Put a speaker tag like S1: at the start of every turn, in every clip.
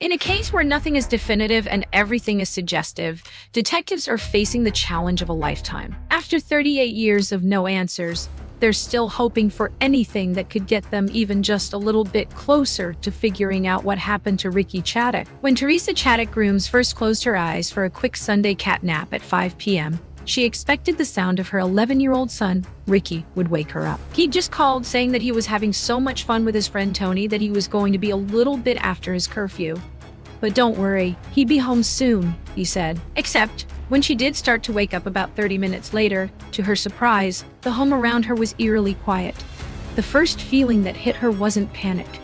S1: In a case where nothing is definitive and everything is suggestive, detectives are facing the challenge of a lifetime. After 38 years of no answers, they're still hoping for anything that could get them even just a little bit closer to figuring out what happened to Ricky Chadek. When Teresa Chadek Grooms first closed her eyes for a quick Sunday cat nap at 5 p.m., she expected the sound of her 11-year-old son, Ricky, would wake her up. He'd just called saying that he was having so much fun with his friend Tony that he was going to be a little bit after his curfew. But don't worry, he'd be home soon, he said. Except, when she did start to wake up about 30 minutes later, to her surprise, the home around her was eerily quiet. The first feeling that hit her wasn't panic.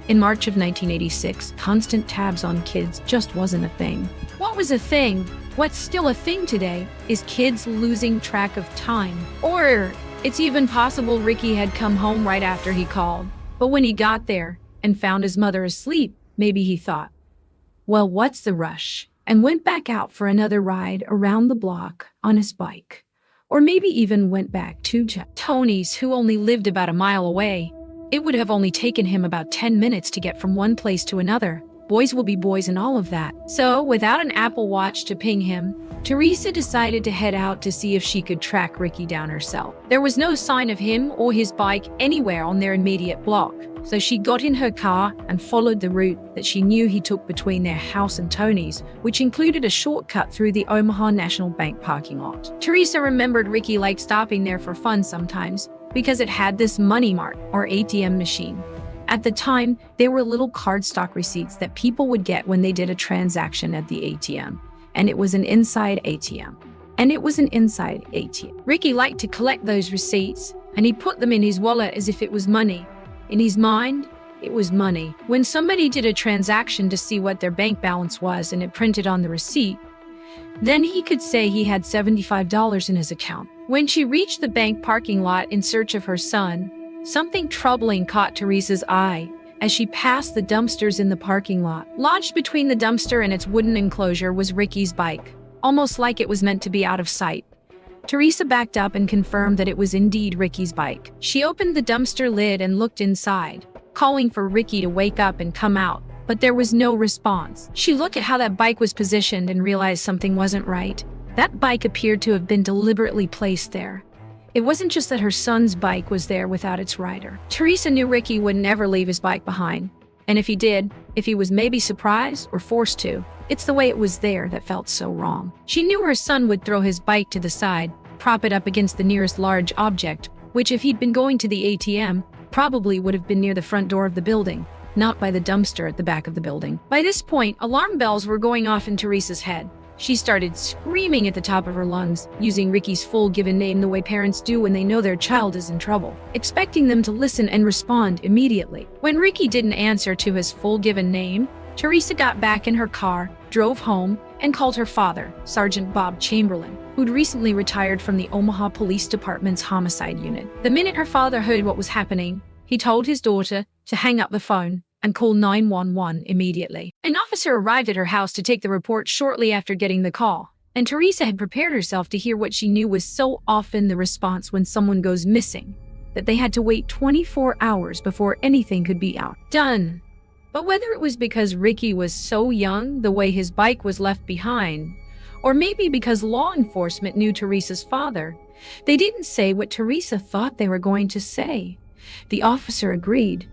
S1: In March of 1986, constant tabs on kids just wasn't a thing. What was a thing? What's still a thing today is kids losing track of time. Or it's even possible Ricky had come home right after he called. But when he got there and found his mother asleep, maybe he thought, well, what's the rush? And went back out for another ride around the block on his bike. Or maybe even went back to Tony's, who only lived about a mile away. It would have only taken him about 10 minutes to get from one place to another. Boys will be boys and all of that. So, without an Apple Watch to ping him, Teresa decided to head out to see if she could track Ricky down herself. There was no sign of him or his bike anywhere on their immediate block, so she got in her car and followed the route that she knew he took between their house and Tony's, which included a shortcut through the Omaha National Bank parking lot. Teresa remembered Ricky liked stopping there for fun sometimes because it had this money mart, or ATM machine. At the time, they were little cardstock receipts that people would get when they did a transaction at the ATM. And it was an inside ATM. Ricky liked to collect those receipts, and he put them in his wallet as if it was money. In his mind, it was money. When somebody did a transaction to see what their bank balance was and it printed on the receipt, then he could say he had $75 in his account. When she reached the bank parking lot in search of her son, something troubling caught Teresa's eye as she passed the dumpsters in the parking lot. Lodged between the dumpster and its wooden enclosure was Ricky's bike, almost like it was meant to be out of sight. Teresa backed up and confirmed that it was indeed Ricky's bike. She opened the dumpster lid and looked inside, calling for Ricky to wake up and come out, but there was no response. She looked at how that bike was positioned and realized something wasn't right. That bike appeared to have been deliberately placed there. It wasn't just that her son's bike was there without its rider. Teresa knew Ricky would never leave his bike behind. And if he did, if he was maybe surprised or forced to, it's the way it was there that felt so wrong. She knew her son would throw his bike to the side, prop it up against the nearest large object, which if he'd been going to the ATM, probably would have been near the front door of the building, not by the dumpster at the back of the building. By this point, alarm bells were going off in Teresa's head. She started screaming at the top of her lungs, using Ricky's full given name the way parents do when they know their child is in trouble, expecting them to listen and respond immediately. When Ricky didn't answer to his full given name, Teresa got back in her car, drove home, and called her father, Sergeant Bob Chamberlain, who'd recently retired from the Omaha Police Department's homicide unit. The minute her father heard what was happening, he told his daughter to hang up the phone and call 911 immediately. An officer arrived at her house to take the report shortly after getting the call, and Teresa had prepared herself to hear what she knew was so often the response when someone goes missing, that they had to wait 24 hours before anything could be done. But whether it was because Ricky was so young, the way his bike was left behind, or maybe because law enforcement knew Teresa's father, they didn't say what Teresa thought they were going to say. The officer agreed.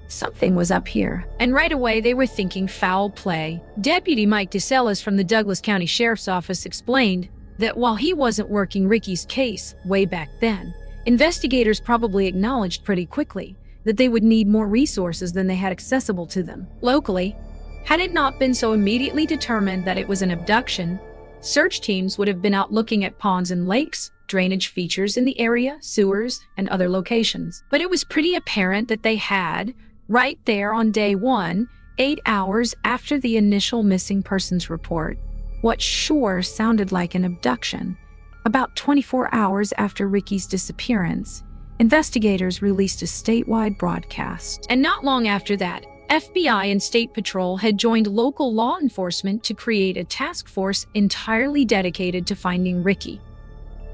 S1: Something was up here, and right away they were thinking foul play. Deputy Mike DeSellis from the Douglas County Sheriff's Office explained that while he wasn't working Ricky's case way back then, investigators probably acknowledged pretty quickly that they would need more resources than they had accessible to them. Locally, had it not been so immediately determined that it was an abduction, search teams would have been out looking at ponds and lakes, drainage features in the area, sewers, and other locations. But it was pretty apparent that they had, right there on day one, 8 hours after the initial missing persons report, what sure sounded like an abduction. About 24 hours after Ricky's disappearance, investigators released a statewide broadcast. And not long after that, FBI and State Patrol had joined local law enforcement to create a task force entirely dedicated to finding Ricky.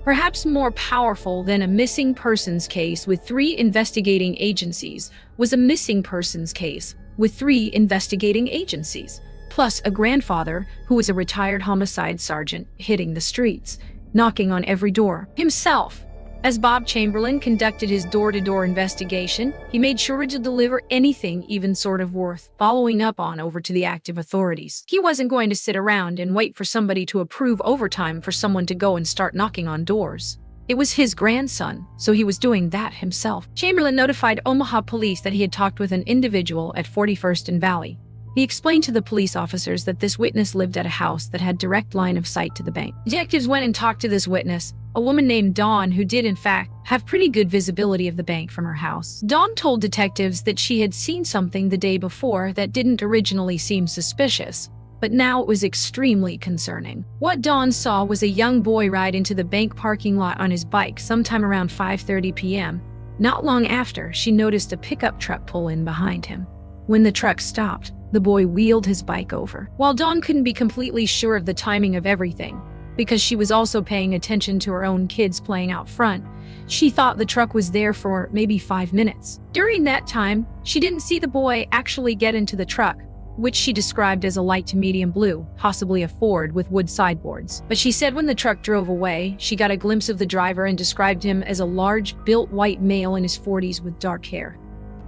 S1: Perhaps more powerful than a missing persons case with 3 investigating agencies was a missing persons case with 3 investigating agencies, plus a grandfather who was a retired homicide sergeant hitting the streets, knocking on every door himself. As Bob Chamberlain conducted his door-to-door investigation, he made sure to deliver anything even sort of worth following up on over to the active authorities. He wasn't going to sit around and wait for somebody to approve overtime for someone to go and start knocking on doors. It was his grandson, so he was doing that himself. Chamberlain notified Omaha police that he had talked with an individual at 41st and Valley. He explained to the police officers that this witness lived at a house that had direct line of sight to the bank. Detectives went and talked to this witness, a woman named Dawn, who did in fact have pretty good visibility of the bank from her house. Dawn told detectives that she had seen something the day before that didn't originally seem suspicious, but now it was extremely concerning. What Dawn saw was a young boy ride into the bank parking lot on his bike sometime around 5:30 p.m. Not long after, she noticed a pickup truck pull in behind him. When the truck stopped, the boy wheeled his bike over. While Dawn couldn't be completely sure of the timing of everything, because she was also paying attention to her own kids playing out front, she thought the truck was there for maybe 5 minutes. During that time, she didn't see the boy actually get into the truck, which she described as a light to medium blue, possibly a Ford with wood sideboards. But she said when the truck drove away, she got a glimpse of the driver and described him as a large, built white male in his 40s with dark hair.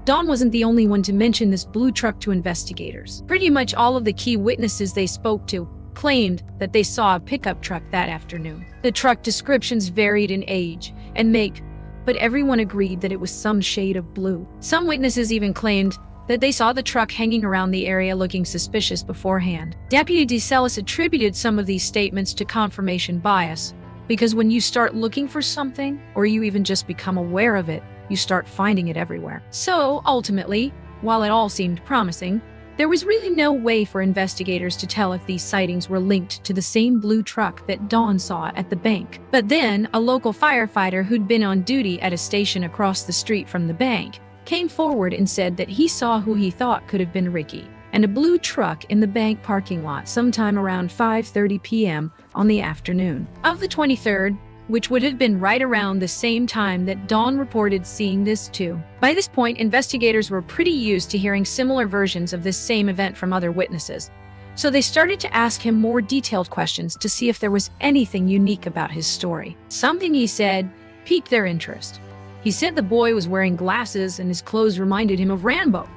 S1: Dawn wasn't the only one to mention this blue truck to investigators. Pretty much all of the key witnesses they spoke to claimed that they saw a pickup truck that afternoon. The truck descriptions varied in age and make, but everyone agreed that it was some shade of blue. Some witnesses even claimed that they saw the truck hanging around the area looking suspicious beforehand. Deputy DeCellis attributed some of these statements to confirmation bias, because when you start looking for something, or you even just become aware of it, you start finding it everywhere. So, ultimately, while it all seemed promising, there was really no way for investigators to tell if these sightings were linked to the same blue truck that Dawn saw at the bank. But then, a local firefighter who'd been on duty at a station across the street from the bank came forward and said that he saw who he thought could have been Ricky and a blue truck in the bank parking lot sometime around 5:30 p.m. on the afternoon of the 23rd, which would have been right around the same time that Dawn reported seeing this too. By this point, investigators were pretty used to hearing similar versions of this same event from other witnesses, so they started to ask him more detailed questions to see if there was anything unique about his story. Something he said piqued their interest. He said the boy was wearing glasses and his clothes reminded him of Rambo.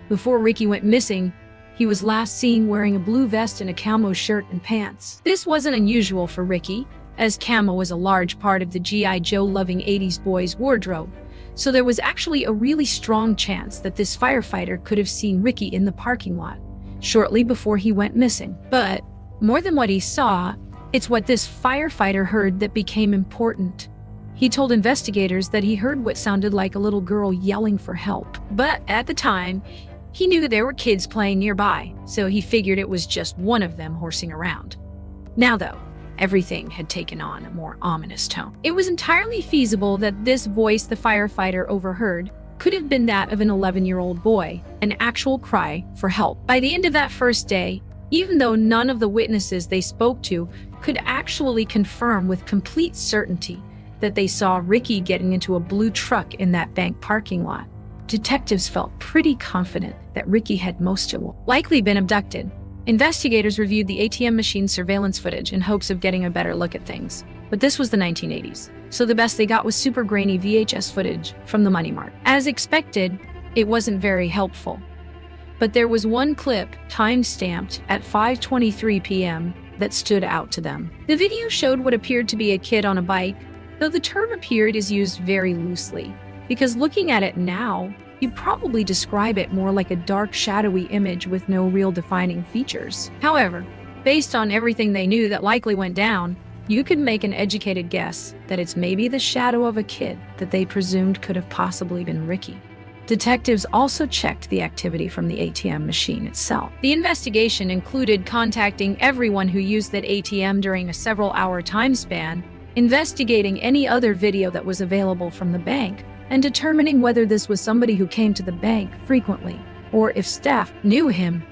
S1: Before Ricky went missing, he was last seen wearing a blue vest and a camo shirt and pants. This wasn't unusual for Ricky, as camo was a large part of the G.I. Joe-loving 80s boys' wardrobe, so there was actually a really strong chance that this firefighter could have seen Ricky in the parking lot shortly before he went missing. But more than what he saw, it's what this firefighter heard that became important. He told investigators that he heard what sounded like a little girl yelling for help. But at the time, he knew there were kids playing nearby, so he figured it was just one of them horsing around. Now though, everything had taken on a more ominous tone. It was entirely feasible that this voice the firefighter overheard could have been that of an 11-year-old boy, an actual cry for help. By the end of that first day, even though none of the witnesses they spoke to could actually confirm with complete certainty that they saw Ricky getting into a blue truck in that bank parking lot, detectives felt pretty confident that Ricky had most likely been abducted. Investigators reviewed the ATM machine surveillance footage in hopes of getting a better look at things. But this was the 1980s, so the best they got was super grainy VHS footage from the Money Mart. As expected, it wasn't very helpful. But there was one clip, time-stamped at 5:23 p.m., that stood out to them. The video showed what appeared to be a kid on a bike, though the term appeared is used very loosely, because looking at it now, you'd probably describe it more like a dark, shadowy image with no real defining features. However, based on everything they knew that likely went down, you could make an educated guess that it's maybe the shadow of a kid that they presumed could have possibly been Ricky. Detectives also checked the activity from the ATM machine itself. The investigation included contacting everyone who used that ATM during a several-hour time span, investigating any other video that was available from the bank, and determining whether this was somebody who came to the bank frequently, or if staff knew him.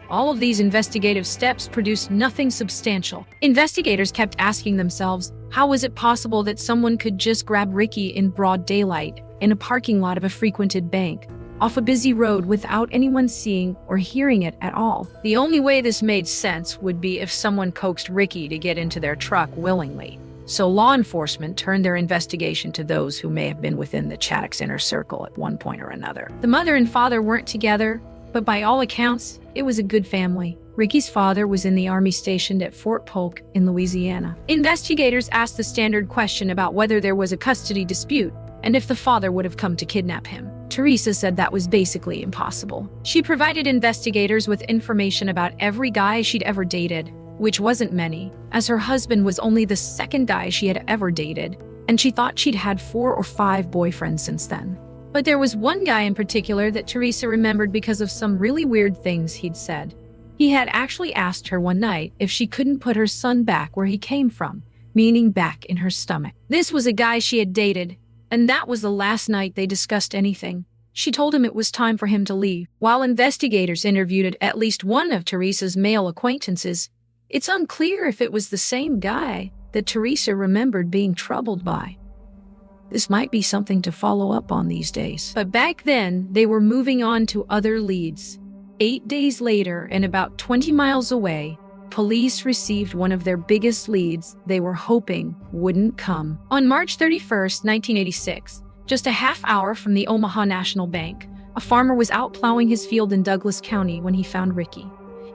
S1: All of these investigative steps produced nothing substantial. Investigators kept asking themselves, how was it possible that someone could just grab Ricky in broad daylight in a parking lot of a frequented bank, off a busy road without anyone seeing or hearing it at all. The only way this made sense would be if someone coaxed Ricky to get into their truck willingly. So law enforcement turned their investigation to those who may have been within the Chadek's inner circle at one point or another. The mother and father weren't together, but by all accounts, it was a good family. Ricky's father was in the army stationed at Fort Polk in Louisiana. Investigators asked the standard question about whether there was a custody dispute and if the father would have come to kidnap him. Teresa said that was basically impossible. She provided investigators with information about every guy she'd ever dated, which wasn't many, as her husband was only the second guy she had ever dated, and she thought she'd had 4 or 5 boyfriends since then. But there was one guy in particular that Teresa remembered because of some really weird things he'd said. He had actually asked her one night if she couldn't put her son back where he came from, meaning back in her stomach. This was a guy she had dated, and that was the last night they discussed anything. She told him it was time for him to leave. While investigators interviewed at least one of Teresa's male acquaintances, it's unclear if it was the same guy that Teresa remembered being troubled by. This might be something to follow up on these days. But back then, they were moving on to other leads. 8 days later, and about 20 miles away, police received one of their biggest leads they were hoping wouldn't come. On March 31st, 1986, just a half hour from the Omaha National Bank, a farmer was out plowing his field in Douglas County when he found Ricky.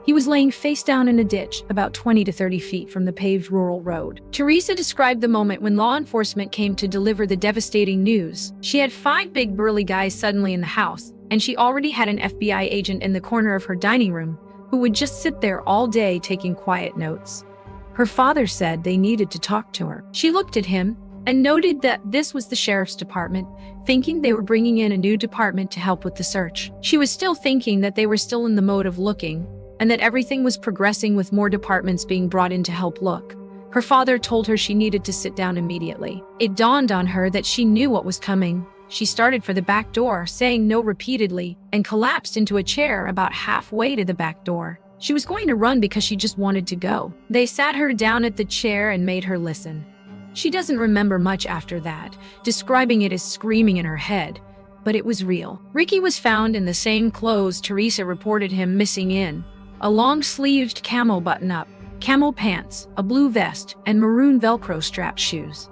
S1: He was laying face down in a ditch about 20 to 30 feet from the paved rural road. Teresa described the moment when law enforcement came to deliver the devastating news. She had 5 big burly guys suddenly in the house, and she already had an FBI agent in the corner of her dining room who would just sit there all day taking quiet notes. Her father said they needed to talk to her. She looked at him and noted that this was the sheriff's department, thinking they were bringing in a new department to help with the search. She was still thinking that they were still in the mode of looking, and that everything was progressing with more departments being brought in to help look. Her father told her she needed to sit down immediately. It dawned on her that she knew what was coming. She started for the back door, saying no repeatedly, and collapsed into a chair about halfway to the back door. She was going to run because she just wanted to go. They sat her down at the chair and made her listen. She doesn't remember much after that, describing it as screaming in her head, but it was real. Ricky was found in the same clothes Teresa reported him missing in: a long-sleeved camo button-up, camo pants, a blue vest, and maroon Velcro-strapped shoes.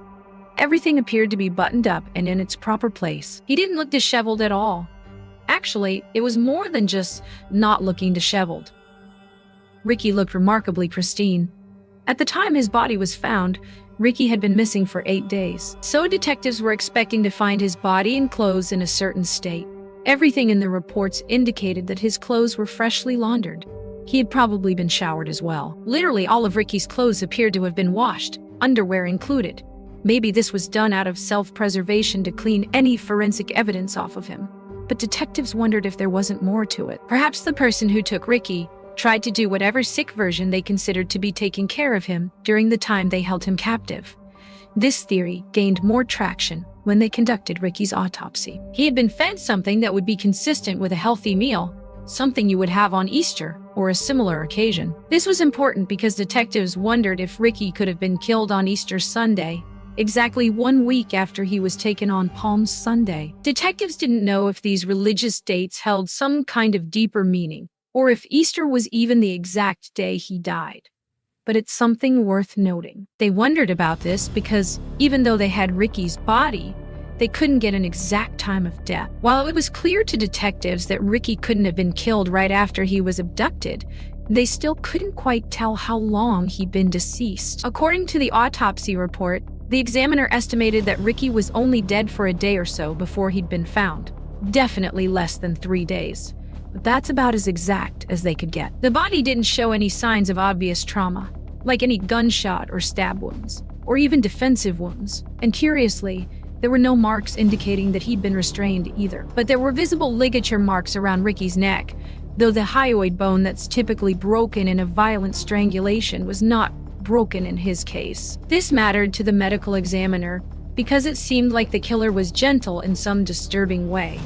S1: Everything appeared to be buttoned up and in its proper place. He didn't look disheveled at all. Actually, it was more than just not looking disheveled. Ricky looked remarkably pristine. At the time his body was found, Ricky had been missing for 8 days. So detectives were expecting to find his body and clothes in a certain state. Everything in the reports indicated that his clothes were freshly laundered. He had probably been showered as well. Literally all of Ricky's clothes appeared to have been washed, underwear included. Maybe this was done out of self-preservation to clean any forensic evidence off of him. But detectives wondered if there wasn't more to it. Perhaps the person who took Ricky tried to do whatever sick version they considered to be taking care of him during the time they held him captive. This theory gained more traction when they conducted Ricky's autopsy. He had been fed something that would be consistent with a healthy meal, something you would have on Easter or a similar occasion. This was important because detectives wondered if Ricky could have been killed on Easter Sunday, exactly 1 week after he was taken on Palm Sunday. Detectives didn't know if these religious dates held some kind of deeper meaning, or if Easter was even the exact day he died. But it's something worth noting. They wondered about this because even though they had Ricky's body, they couldn't get an exact time of death. While it was clear to detectives that Ricky couldn't have been killed right after he was abducted, they still couldn't quite tell how long he'd been deceased. According to the autopsy report, the examiner estimated that Ricky was only dead for a day or so before he'd been found. Definitely less than 3 days. But that's about as exact as they could get. The body didn't show any signs of obvious trauma, like any gunshot or stab wounds, or even defensive wounds. And curiously, there were no marks indicating that he'd been restrained either. But there were visible ligature marks around Ricky's neck, though the hyoid bone that's typically broken in a violent strangulation was not broken in his case. This mattered to the medical examiner because it seemed like the killer was gentle in some disturbing way.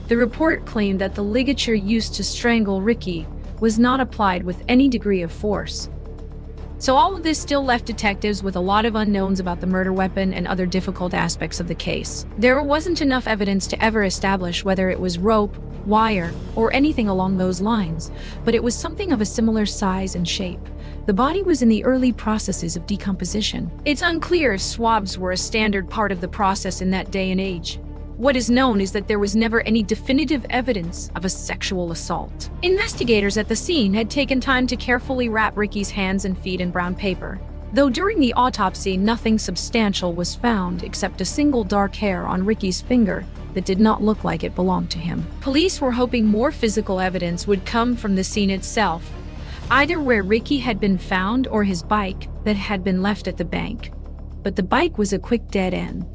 S1: The report claimed that the ligature used to strangle Ricky was not applied with any degree of force. So all of this still left detectives with a lot of unknowns about the murder weapon and other difficult aspects of the case. There wasn't enough evidence to ever establish whether it was rope, wire, or anything along those lines, but it was something of a similar size and shape. The body was in the early processes of decomposition. It's unclear if swabs were a standard part of the process in that day and age. What is known is that there was never any definitive evidence of a sexual assault. Investigators at the scene had taken time to carefully wrap Ricky's hands and feet in brown paper, though during the autopsy nothing substantial was found except a single dark hair on Ricky's finger that did not look like it belonged to him. Police were hoping more physical evidence would come from the scene itself, either where Ricky had been found or his bike that had been left at the bank. But the bike was a quick dead end.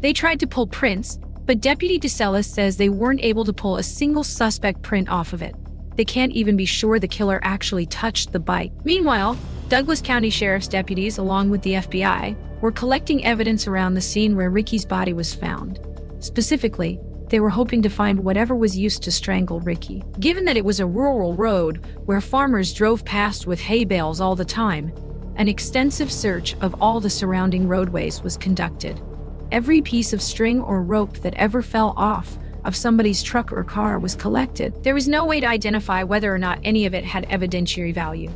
S1: They tried to pull prints, but Deputy DeSellis says they weren't able to pull a single suspect print off of it. They can't even be sure the killer actually touched the bike. Meanwhile, Douglas County Sheriff's deputies, along with the FBI, were collecting evidence around the scene where Ricky's body was found. Specifically, they were hoping to find whatever was used to strangle Ricky. Given that it was a rural road where farmers drove past with hay bales all the time, an extensive search of all the surrounding roadways was conducted. Every piece of string or rope that ever fell off of somebody's truck or car was collected. There was no way to identify whether or not any of it had evidentiary value.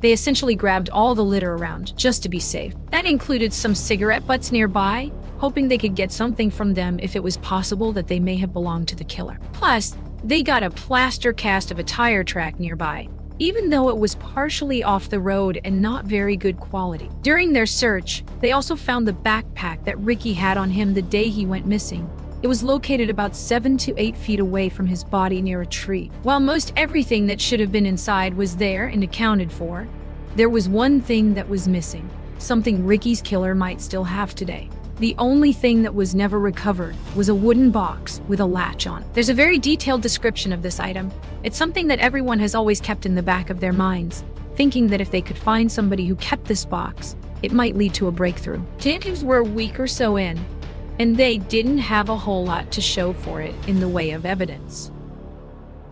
S1: They essentially grabbed all the litter around, just to be safe. That included some cigarette butts nearby, hoping they could get something from them if it was possible that they may have belonged to the killer. Plus, they got a plaster cast of a tire track nearby, even though it was partially off the road and not very good quality. During their search, they also found the backpack that Ricky had on him the day he went missing. It was located about 7 to 8 feet away from his body near a tree. While most everything that should have been inside was there and accounted for, there was one thing that was missing, something Ricky's killer might still have today. The only thing that was never recovered was a wooden box with a latch on it. There's a very detailed description of this item. It's something that everyone has always kept in the back of their minds, thinking that if they could find somebody who kept this box, it might lead to a breakthrough. Detectives were a week or so in, and they didn't have a whole lot to show for it in the way of evidence.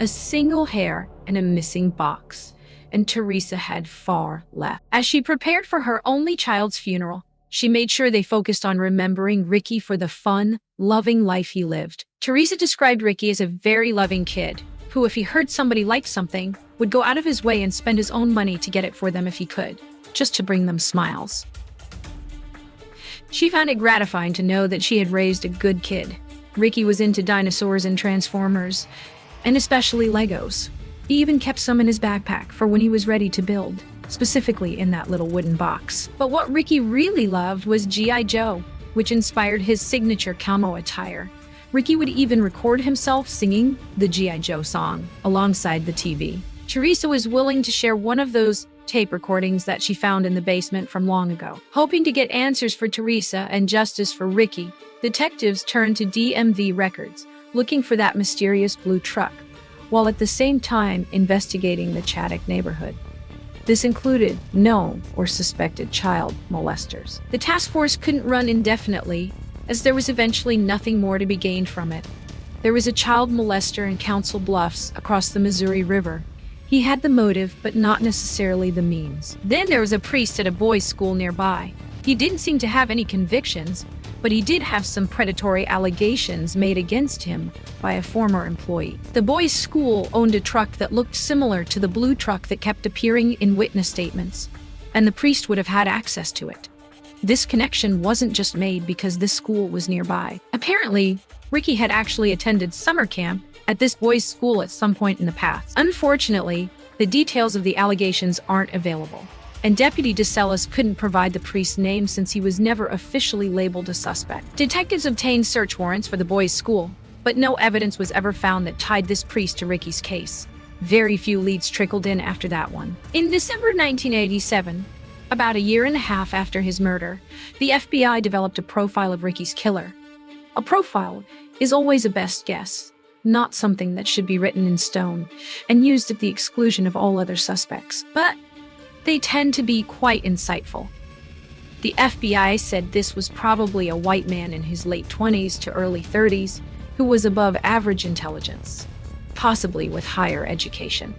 S1: A single hair and a missing box, and Teresa had far left. As she prepared for her only child's funeral, she made sure they focused on remembering Ricky for the fun, loving life he lived. Teresa described Ricky as a very loving kid, who, if he heard somebody liked something, would go out of his way and spend his own money to get it for them if he could, just to bring them smiles. She found it gratifying to know that she had raised a good kid. Ricky was into dinosaurs and Transformers, and especially Legos. He even kept some in his backpack for when he was ready to build, specifically in that little wooden box. But what Ricky really loved was G.I. Joe, which inspired his signature camo attire. Ricky would even record himself singing the G.I. Joe song alongside the TV. Teresa was willing to share one of those tape recordings that she found in the basement from long ago. Hoping to get answers for Teresa and justice for Ricky, detectives turned to DMV records, looking for that mysterious blue truck, while at the same time investigating the Chadek neighborhood. This included known or suspected child molesters. The task force couldn't run indefinitely, as there was eventually nothing more to be gained from it. There was a child molester in Council Bluffs across the Missouri River. He had the motive, but not necessarily the means. Then there was a priest at a boys' school nearby. He didn't seem to have any convictions, but he did have some predatory allegations made against him by a former employee. The boys' school owned a truck that looked similar to the blue truck that kept appearing in witness statements, and the priest would have had access to it. This connection wasn't just made because this school was nearby. Apparently, Ricky had actually attended summer camp at this boys' school at some point in the past. Unfortunately, the details of the allegations aren't available, and Deputy DeSellis couldn't provide the priest's name since he was never officially labeled a suspect. Detectives obtained search warrants for the boys' school, but no evidence was ever found that tied this priest to Ricky's case. Very few leads trickled in after that one. In December 1987, about a year and a half after his murder, the FBI developed a profile of Ricky's killer. A profile is always a best guess, not something that should be written in stone and used at the exclusion of all other suspects. But they tend to be quite insightful. The FBI said this was probably a white man in his late 20s to early 30s who was above average intelligence, possibly with higher education.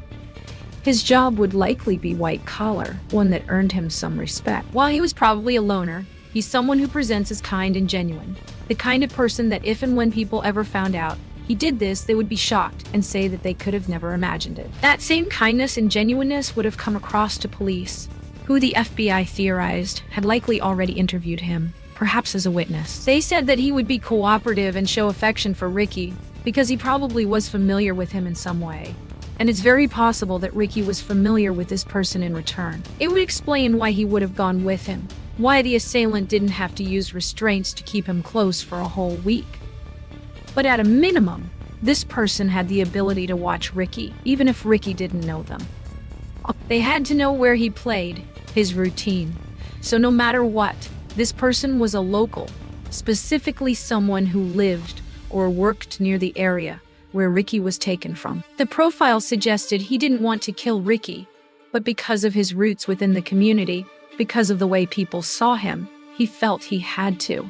S1: His job would likely be white-collar, one that earned him some respect. While he was probably a loner, he's someone who presents as kind and genuine. The kind of person that if and when people ever found out he did this, they would be shocked and say that they could have never imagined it. That same kindness and genuineness would have come across to police, who the FBI theorized had likely already interviewed him, perhaps as a witness. They said that he would be cooperative and show affection for Ricky because he probably was familiar with him in some way. And it's very possible that Ricky was familiar with this person in return. It would explain why he would have gone with him, why the assailant didn't have to use restraints to keep him close for a whole week. But at a minimum, this person had the ability to watch Ricky, even if Ricky didn't know them. They had to know where he played, his routine. So no matter what, this person was a local, specifically someone who lived or worked near the area where Ricky was taken from. The profile suggested he didn't want to kill Ricky, but because of his roots within the community, because of the way people saw him, he felt he had to.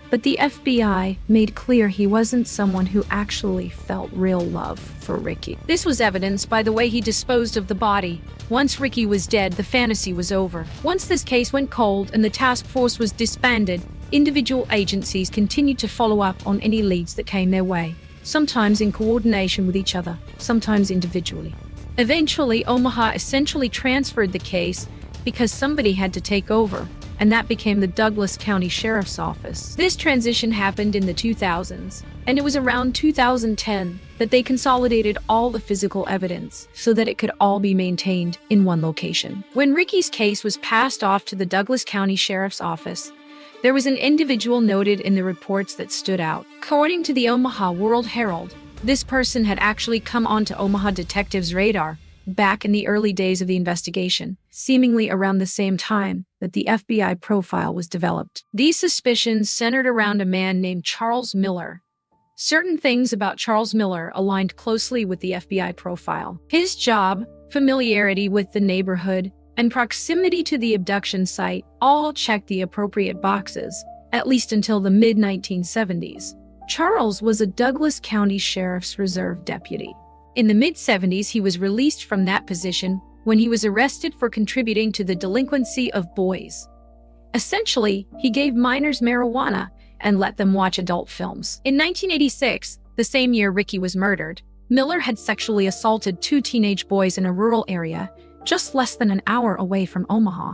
S1: But the FBI made clear he wasn't someone who actually felt real love for Ricky. This was evidenced by the way he disposed of the body. Once Ricky was dead, the fantasy was over. Once this case went cold and the task force was disbanded, individual agencies continued to follow up on any leads that came their way, sometimes in coordination with each other, sometimes individually. Eventually, Omaha essentially transferred the case because somebody had to take over, and that became the Douglas County Sheriff's Office. This transition happened in the 2000s, and it was around 2010 that they consolidated all the physical evidence so that it could all be maintained in one location. When Ricky's case was passed off to the Douglas County Sheriff's Office, there was an individual noted in the reports that stood out. According to the Omaha World Herald, this person had actually come onto Omaha detectives' radar back in the early days of the investigation, seemingly around the same time that the FBI profile was developed. These suspicions centered around a man named Charles Miller. Certain things about Charles Miller aligned closely with the FBI profile. His job, familiarity with the neighborhood, and proximity to the abduction site all checked the appropriate boxes, at least until the mid-1970s. Charles was a Douglas County Sheriff's Reserve deputy. In the mid-70s, he was released from that position when he was arrested for contributing to the delinquency of boys. Essentially, he gave minors marijuana and let them watch adult films. In 1986, the same year Ricky was murdered, Miller had sexually assaulted 2 teenage boys in a rural area, just less than an hour away from Omaha.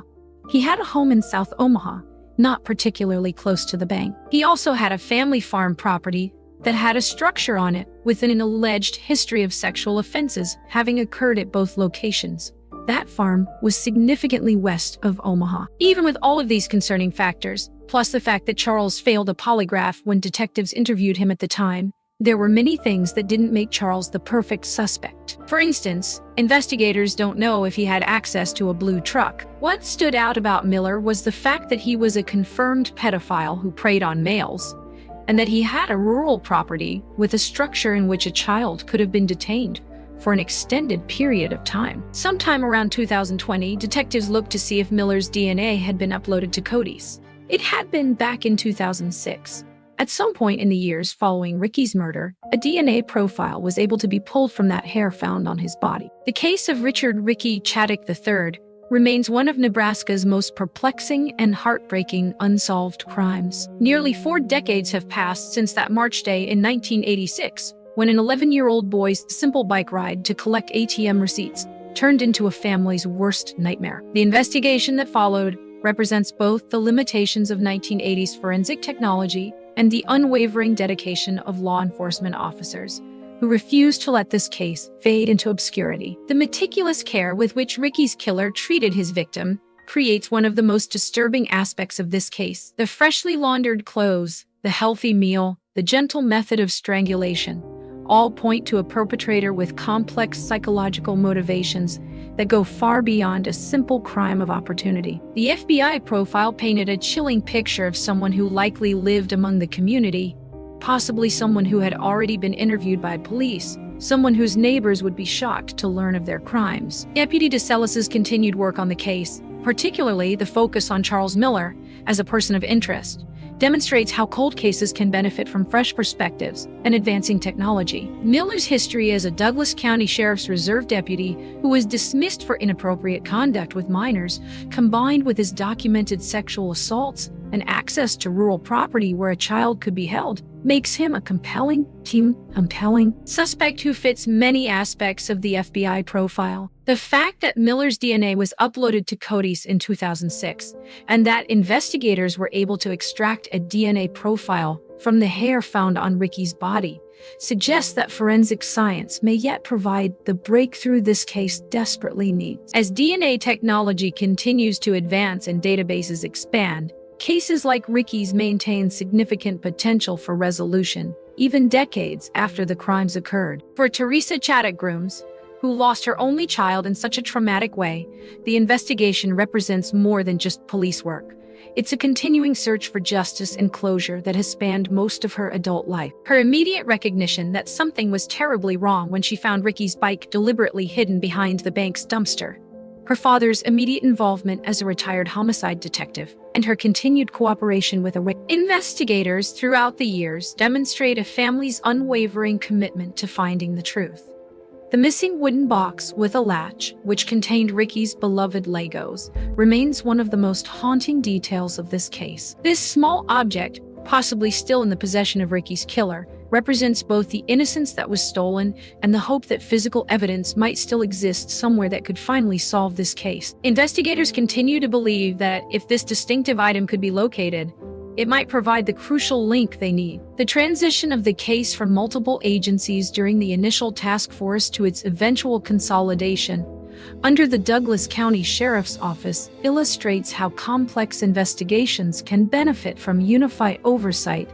S1: He had a home in South Omaha, not particularly close to the bank. He also had a family farm property that had a structure on it with an alleged history of sexual offenses having occurred at both locations. That farm was significantly west of Omaha. Even with all of these concerning factors, plus the fact that Charles failed a polygraph when detectives interviewed him at the time, there were many things that didn't make Charles the perfect suspect. For instance, investigators don't know if he had access to a blue truck. What stood out about Miller was the fact that he was a confirmed pedophile who preyed on males, and that he had a rural property with a structure in which a child could have been detained for an extended period of time. Sometime around 2020, detectives looked to see if Miller's DNA had been uploaded to Cody's. It had been back in 2006. At some point in the years following Ricky's murder, a DNA profile was able to be pulled from that hair found on his body. The case of Ricky Chadek III remains one of Nebraska's most perplexing and heartbreaking unsolved crimes. Nearly 4 decades have passed since that March day in 1986, when an 11-year-old boy's simple bike ride to collect ATM receipts turned into a family's worst nightmare. The investigation that followed represents both the limitations of 1980s forensic technology and the unwavering dedication of law enforcement officers who refused to let this case fade into obscurity. The meticulous care with which Ricky's killer treated his victim creates one of the most disturbing aspects of this case. The freshly laundered clothes, the healthy meal, the gentle method of strangulation all point to a perpetrator with complex psychological motivations that go far beyond a simple crime of opportunity. The FBI profile painted a chilling picture of someone who likely lived among the community, possibly someone who had already been interviewed by police, someone whose neighbors would be shocked to learn of their crimes. Deputy DeCellis's continued work on the case, particularly the focus on Charles Miller as a person of interest, demonstrates how cold cases can benefit from fresh perspectives and advancing technology. Miller's history as a Douglas County Sheriff's Reserve deputy who was dismissed for inappropriate conduct with minors, combined with his documented sexual assaults and access to rural property where a child could be held, makes him a compelling suspect who fits many aspects of the FBI profile. The fact that Miller's DNA was uploaded to CODIS in 2006, and that investigators were able to extract a DNA profile from the hair found on Ricky's body, suggests that forensic science may yet provide the breakthrough this case desperately needs. As DNA technology continues to advance and databases expand, cases like Ricky's maintain significant potential for resolution, even decades after the crimes occurred. For Teresa Chadek Grooms, who lost her only child in such a traumatic way, the investigation represents more than just police work. It's a continuing search for justice and closure that has spanned most of her adult life. Her immediate recognition that something was terribly wrong when she found Ricky's bike deliberately hidden behind the bank's dumpster, her father's immediate involvement as a retired homicide detective, and her continued cooperation with investigators throughout the years demonstrate a family's unwavering commitment to finding the truth. The missing wooden box with a latch, which contained Ricky's beloved Legos, remains one of the most haunting details of this case. This small object, possibly still in the possession of Ricky's killer, represents both the innocence that was stolen and the hope that physical evidence might still exist somewhere that could finally solve this case. Investigators continue to believe that if this distinctive item could be located, it might provide the crucial link they need. The transition of the case from multiple agencies during the initial task force to its eventual consolidation under the Douglas County Sheriff's Office illustrates how complex investigations can benefit from unified oversight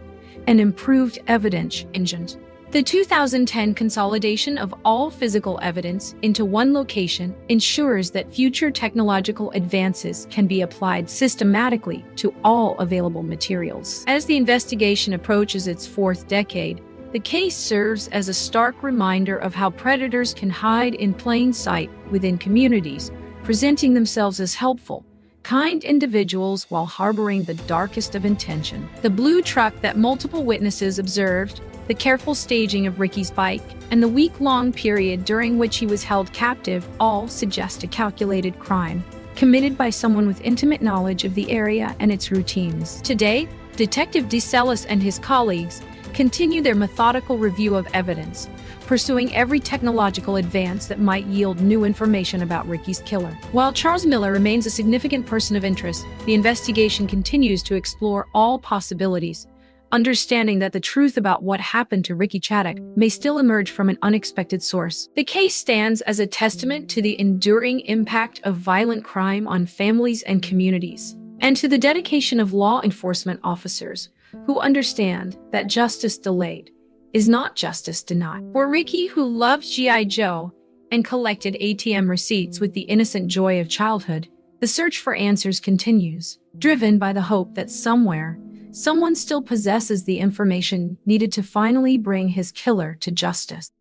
S1: and improved evidence engines. The 2010 consolidation of all physical evidence into one location ensures that future technological advances can be applied systematically to all available materials. As the investigation approaches its fourth decade, the case serves as a stark reminder of how predators can hide in plain sight within communities, presenting themselves as helpful, kind individuals while harboring the darkest of intention. The blue truck that multiple witnesses observed, the careful staging of Ricky's bike, and the week-long period during which he was held captive all suggest a calculated crime committed by someone with intimate knowledge of the area and its routines. Today, Detective DeSellis and his colleagues continue their methodical review of evidence, pursuing every technological advance that might yield new information about Ricky's killer. While Charles Miller remains a significant person of interest, the investigation continues to explore all possibilities, understanding that the truth about what happened to Ricky Chadek may still emerge from an unexpected source. The case stands as a testament to the enduring impact of violent crime on families and communities, and to the dedication of law enforcement officers who understand that justice delayed is not justice denied. For Ricky, who loved G.I. Joe and collected ATM receipts with the innocent joy of childhood, the search for answers continues, driven by the hope that somewhere, someone still possesses the information needed to finally bring his killer to justice.